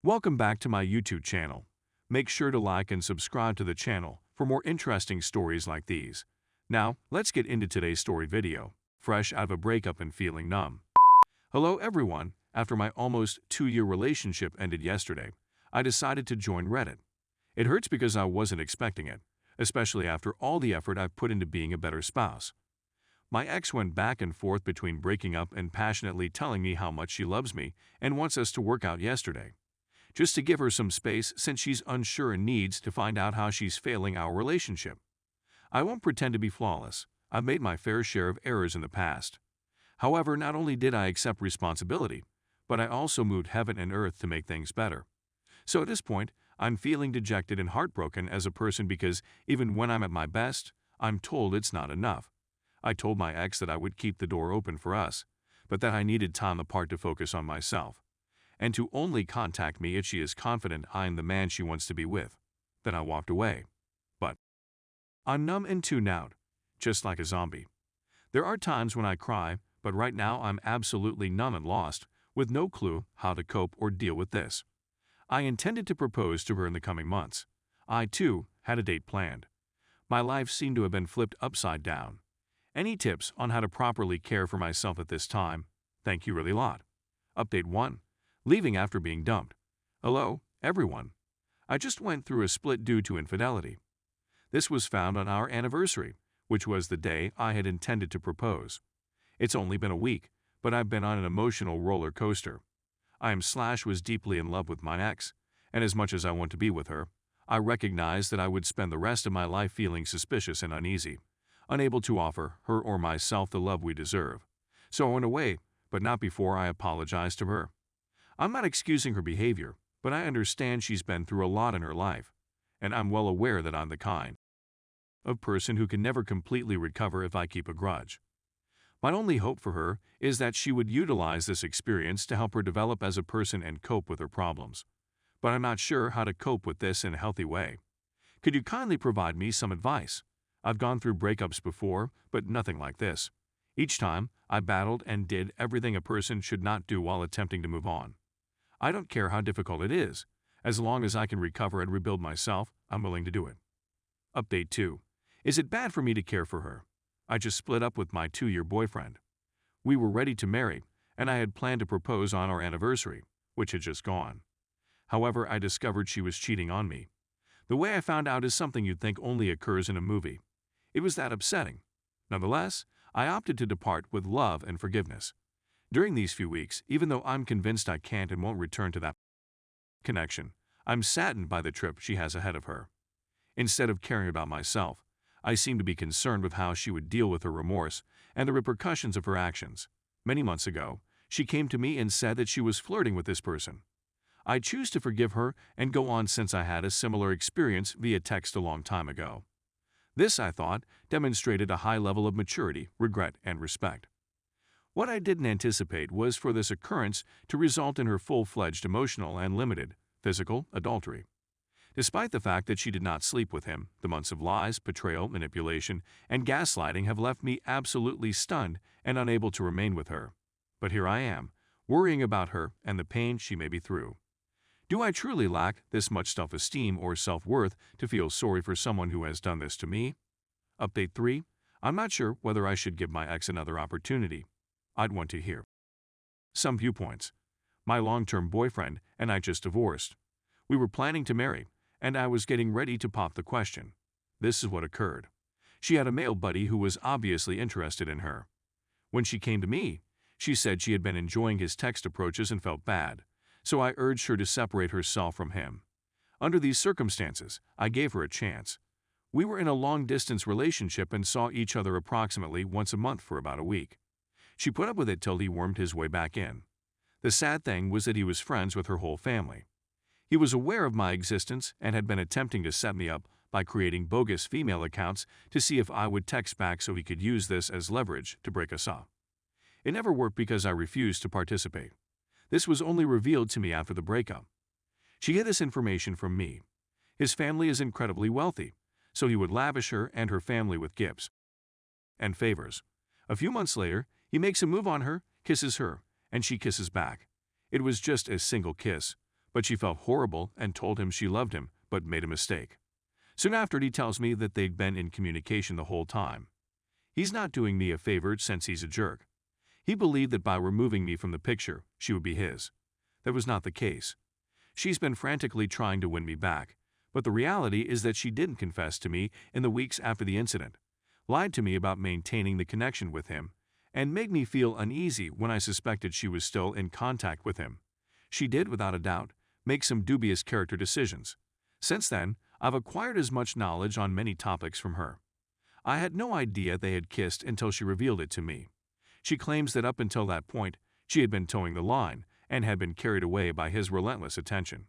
Welcome back to my YouTube channel. Make sure to like and subscribe to the channel for more interesting stories like these. Now, let's get into today's story video. Fresh out of a breakup and feeling numb. Hello everyone, after my almost 2-year relationship ended yesterday, I decided to join Reddit. It hurts because I wasn't expecting it, especially after all the effort I've put into being a better spouse. My ex went back and forth between breaking up and passionately telling me how much she loves me and wants us to work out yesterday. Just to give her some space since she's unsure and needs to find out how she's failing our relationship. I won't pretend to be flawless. I've made my fair share of errors in the past. However, not only did I accept responsibility, but I also moved heaven and earth to make things better. So at this point, I'm feeling dejected and heartbroken as a person because even when I'm at my best, I'm told it's not enough. I told my ex that I would keep the door open for us, but that I needed time apart to focus on myself, and to only contact me if she is confident I'm the man she wants to be with. Then I walked away. But I'm numb and tuned out, just like a zombie. There are times when I cry, but right now I'm absolutely numb and lost, with no clue how to cope or deal with this. I intended to propose to her in the coming months. I, too, had a date planned. My life seemed to have been flipped upside down. Any tips on how to properly care for myself at this time? Thank you really a lot. Update 1. Leaving after being dumped. Hello, everyone. I just went through a split due to infidelity. This was found on our anniversary, which was the day I had intended to propose. It's only been a week, but I've been on an emotional roller coaster. Was deeply in love with my ex, and as much as I want to be with her, I recognized that I would spend the rest of my life feeling suspicious and uneasy, unable to offer her or myself the love we deserve. So I went away, but not before I apologized to her. I'm not excusing her behavior, but I understand she's been through a lot in her life, and I'm well aware that I'm the kind of person who can never completely recover if I keep a grudge. My only hope for her is that she would utilize this experience to help her develop as a person and cope with her problems. But I'm not sure how to cope with this in a healthy way. Could you kindly provide me some advice? I've gone through breakups before, but nothing like this. Each time, I battled and did everything a person should not do while attempting to move on. I don't care how difficult it is. As long as I can recover and rebuild myself, I'm willing to do it. Update 2. Is it bad for me to care for her? I just split up with my 2-year boyfriend. We were ready to marry, and I had planned to propose on our anniversary, which had just gone. However, I discovered she was cheating on me. The way I found out is something you'd think only occurs in a movie. It was that upsetting. Nonetheless, I opted to depart with love and forgiveness. During these few weeks, even though I'm convinced I can't and won't return to that connection, I'm saddened by the trip she has ahead of her. Instead of caring about myself, I seem to be concerned with how she would deal with her remorse and the repercussions of her actions. Many months ago, she came to me and said that she was flirting with this person. I choose to forgive her and go on since I had a similar experience via text a long time ago. This, I thought, demonstrated a high level of maturity, regret, and respect. What I didn't anticipate was for this occurrence to result in her full-fledged emotional and limited physical adultery. Despite the fact that she did not sleep with him, the months of lies, betrayal, manipulation, and gaslighting have left me absolutely stunned and unable to remain with her. But here I am, worrying about her and the pain she may be through. Do I truly lack this much self-esteem or self-worth to feel sorry for someone who has done this to me? Update 3. I'm not sure whether I should give my ex another opportunity. I'd want to hear some viewpoints. My long-term boyfriend and I just divorced. We were planning to marry, and I was getting ready to pop the question. This is what occurred. She had a male buddy who was obviously interested in her. When she came to me, she said she had been enjoying his text approaches and felt bad, so I urged her to separate herself from him. Under these circumstances, I gave her a chance. We were in a long-distance relationship and saw each other approximately once a month for about a week. She put up with it till he wormed his way back in. The sad thing was that he was friends with her whole family. He was aware of my existence and had been attempting to set me up by creating bogus female accounts to see if I would text back so he could use this as leverage to break us up. It never worked because I refused to participate. This was only revealed to me after the breakup. She hid this information from me. His family is incredibly wealthy, so he would lavish her and her family with gifts and favors. A few months later, he makes a move on her, kisses her, and she kisses back. It was just a single kiss, but she felt horrible and told him she loved him but made a mistake. Soon after, he tells me that they'd been in communication the whole time. He's not doing me a favor since he's a jerk. He believed that by removing me from the picture, she would be his. That was not the case. She's been frantically trying to win me back, but the reality is that she didn't confess to me in the weeks after the incident, lied to me about maintaining the connection with him, and made me feel uneasy when I suspected she was still in contact with him. She did, without a doubt, make some dubious character decisions. Since then, I've acquired as much knowledge on many topics from her. I had no idea they had kissed until she revealed it to me. She claims that up until that point, she had been towing the line and had been carried away by his relentless attention.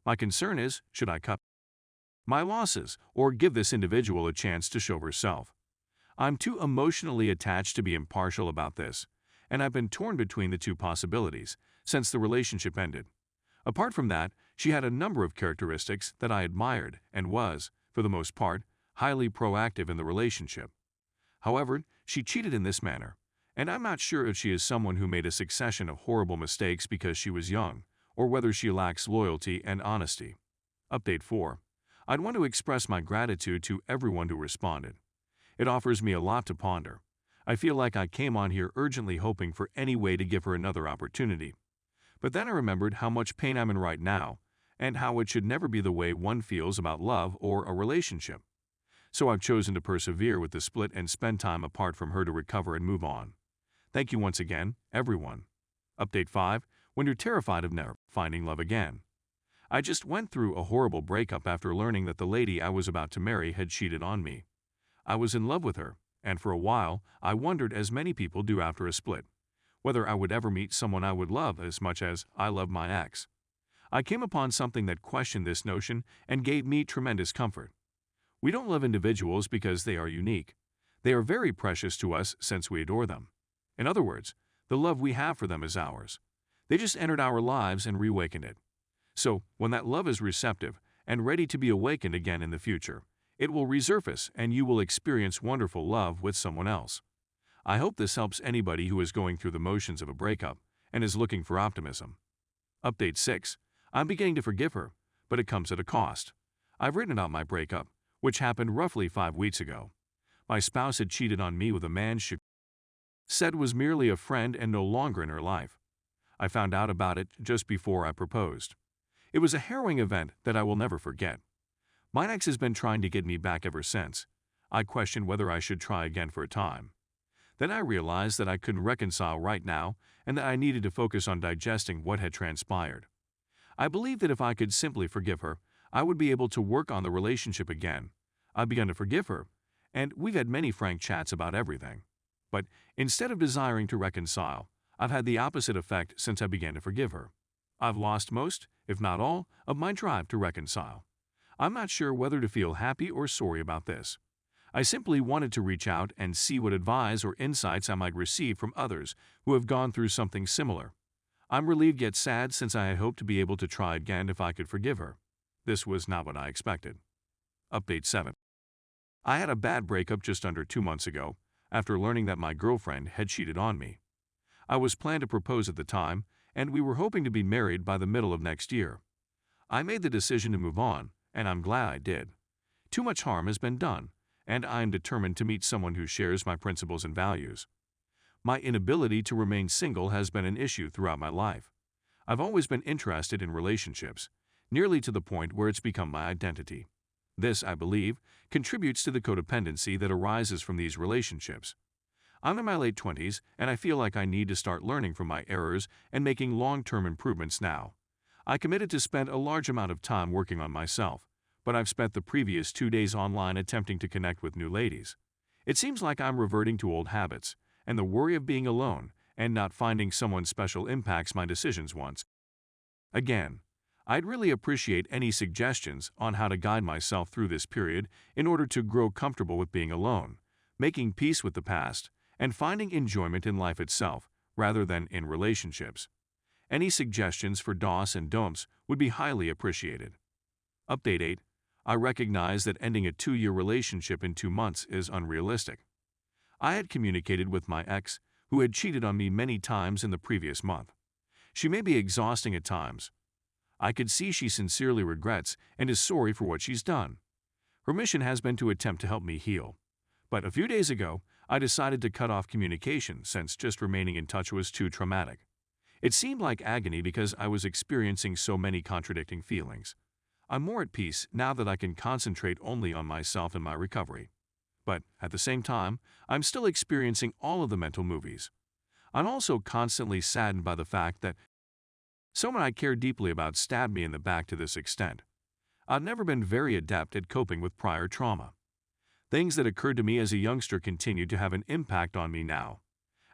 My concern is, should I cut my losses or give this individual a chance to show herself? I'm too emotionally attached to be impartial about this, and I've been torn between the two possibilities since the relationship ended. Apart from that, she had a number of characteristics that I admired and was, for the most part, highly proactive in the relationship. However, she cheated in this manner, and I'm not sure if she is someone who made a succession of horrible mistakes because she was young, or whether she lacks loyalty and honesty. Update 4. I'd want to express my gratitude to everyone who responded. It offers me a lot to ponder. I feel like I came on here urgently hoping for any way to give her another opportunity. But then I remembered how much pain I'm in right now, and how it should never be the way one feels about love or a relationship. So I've chosen to persevere with the split and spend time apart from her to recover and move on. Thank you once again, everyone. Update 5. When you're terrified of never finding love again. I just went through a horrible breakup after learning that the lady I was about to marry had cheated on me. I was in love with her, and for a while, I wondered, as many people do after a split, whether I would ever meet someone I would love as much as I love my ex. I came upon something that questioned this notion and gave me tremendous comfort. We don't love individuals because they are unique. They are very precious to us since we adore them. In other words, the love we have for them is ours. They just entered our lives and reawakened it. So, when that love is receptive and ready to be awakened again in the future, it will resurface and you will experience wonderful love with someone else. I hope this helps anybody who is going through the motions of a breakup and is looking for optimism. Update 6. I'm beginning to forgive her, but it comes at a cost. I've written about my breakup, which happened roughly 5 weeks ago. My spouse had cheated on me with a man she said was merely a friend and no longer in her life. I found out about it just before I proposed. It was a harrowing event that I will never forget. My ex has been trying to get me back ever since. I questioned whether I should try again for a time. Then I realized that I couldn't reconcile right now and that I needed to focus on digesting what had transpired. I believed that if I could simply forgive her, I would be able to work on the relationship again. I've begun to forgive her, and we've had many frank chats about everything. But instead of desiring to reconcile, I've had the opposite effect since I began to forgive her. I've lost most, if not all, of my drive to reconcile. I'm not sure whether to feel happy or sorry about this. I simply wanted to reach out and see what advice or insights I might receive from others who have gone through something similar. I'm relieved yet sad since I had hoped to be able to try again if I could forgive her. This was not what I expected. Update 7. I had a bad breakup just under 2 months ago after learning that my girlfriend had cheated on me. I was planned to propose at the time, and we were hoping to be married by the middle of next year. I made the decision to move on, and I'm glad I did. Too much harm has been done, and I am determined to meet someone who shares my principles and values. My inability to remain single has been an issue throughout my life. I've always been interested in relationships, nearly to the point where it's become my identity. This, I believe, contributes to the codependency that arises from these relationships. I'm in my late 20s, and I feel like I need to start learning from my errors and making long-term improvements now. I committed to spend a large amount of time working on myself, but I've spent the previous 2 days online attempting to connect with new ladies. It seems like I'm reverting to old habits, and the worry of being alone and not finding someone special impacts my decisions once again. I'd really appreciate any suggestions on how to guide myself through this period in order to grow comfortable with being alone, making peace with the past, and finding enjoyment in life itself rather than in relationships. Any suggestions for dos and don'ts would be highly appreciated. Update 8. I recognize that ending a 2-year relationship in 2 months is unrealistic. I had communicated with my ex, who had cheated on me many times in the previous month. She may be exhausting at times. I could see she sincerely regrets and is sorry for what she's done. Her mission has been to attempt to help me heal. But a few days ago, I decided to cut off communication since just remaining in touch was too traumatic. It seemed like agony because I was experiencing so many contradicting feelings. I'm more at peace now that I can concentrate only on myself and my recovery. But at the same time, I'm still experiencing all of the mental movies. I'm also constantly saddened by the fact that someone I care deeply about stabbed me in the back to this extent. I've never been very adept at coping with prior trauma. Things that occurred to me as a youngster continue to have an impact on me now.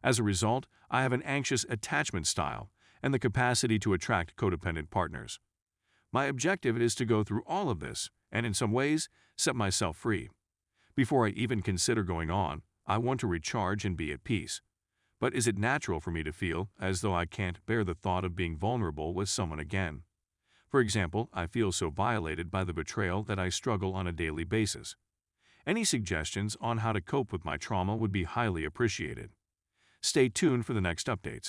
As a result, I have an anxious attachment style and the capacity to attract codependent partners. My objective is to go through all of this and, in some ways, set myself free. Before I even consider going on, I want to recharge and be at peace. But is it natural for me to feel as though I can't bear the thought of being vulnerable with someone again? For example, I feel so violated by the betrayal that I struggle on a daily basis. Any suggestions on how to cope with my trauma would be highly appreciated. Stay tuned for the next updates.